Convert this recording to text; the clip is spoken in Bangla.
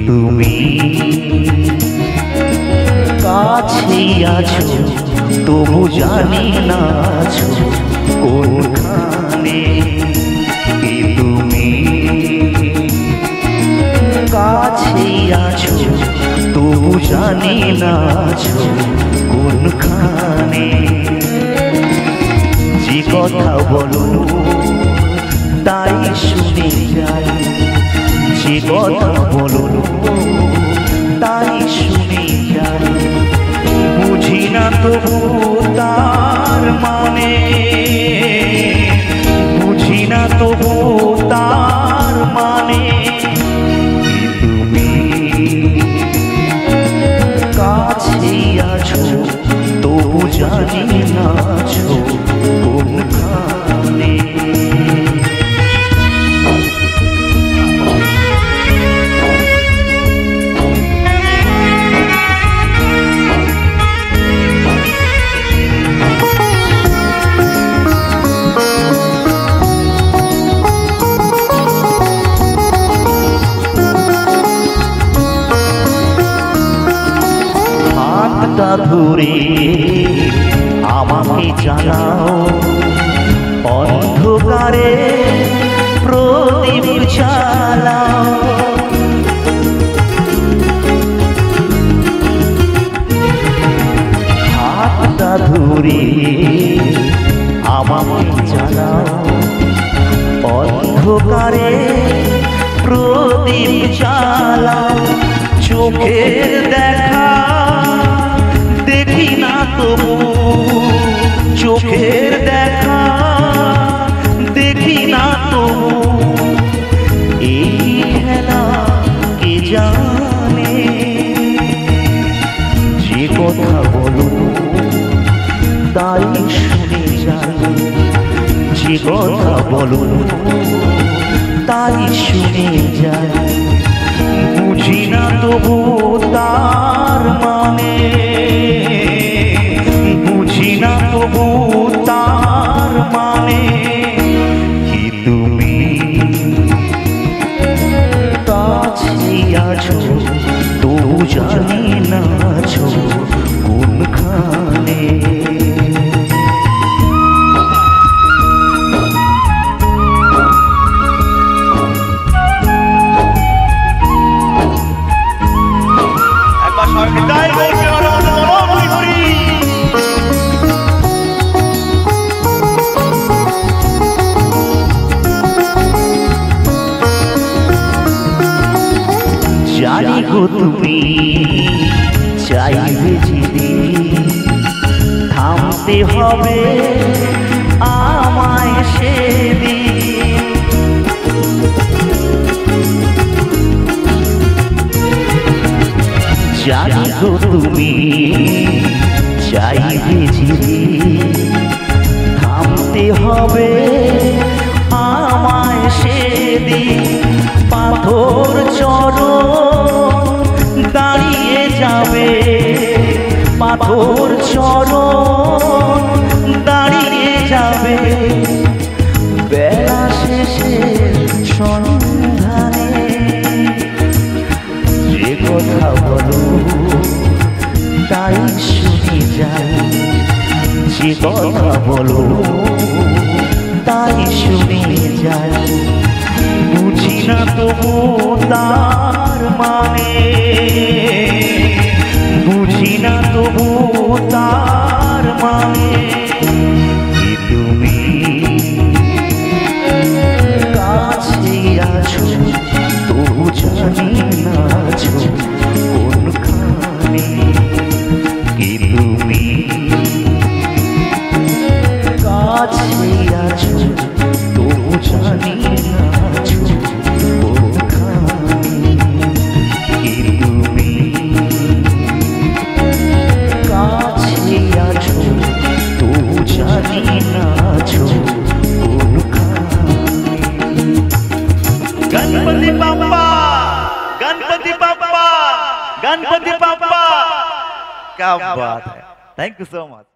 তুমি কাছেই আছো তবু জানি না আছো কোনখানে। কি তুমি কাছেই আছো তবু জানি না আছো কোনখানে। যে কথা বলো তাই শুনে যাই, যে কথা বলো তাই শুনে যাই। বুঝি না তবু তার মানে, বুঝি না তবু তার মানে। তুমি কাছেই আছো তবু জানি না আছো কোনখানে। হাতটা ধরে আমাকে জানাও, অন্ধকারে প্রদীপ জ্বালাও। হাতটা ধরে আমাকে জানাও, অন্ধকারে প্রদীপ জ্বালাও। চোখের দেখা দেখি না তবু, চোখের দেখা দেখি না তবু। এই খেলা কে জানে, যে কথা বলো তাই শুনে যাই, যে কথা বলো তাই শুনে যাই। বুঝি না তবু তার মানে, বুঝি না তবু তার মানে। কি তুমি কাছেই আছো তবু জানি না আছো কোনখানে। জানি গো তুমি চাইবে যদি থামতে হবে আমায় সেদিন। জানি গো তুমি চাইবে যদি থামতে হবে আমায় সেদিন। পাথর চরণ দাঁড়িয়ে যাবে, পাথর চরণ দাঁড়িয়ে যাবে। বেলা শেষে সন্ধানে যে কথা বলো তাই শুনে যাই, যে কথা বলো তাই শুনে যাই। বুঝি না তবু তার মানে, বুঝি না তবু তার মানে। কি তুমি কাছেই আছো তবু জানি না আছো কোনখানে। কি তুমি কাছেই আছো তবু জানি না আছো কোনখানে। কি তুমি কাছেই আছো তবু জানি না আছো কোনখানে। गणपति बाप्पा, गणपति बाप्पा, गणपति बाप्पा। क्या बात है। Thank you so much.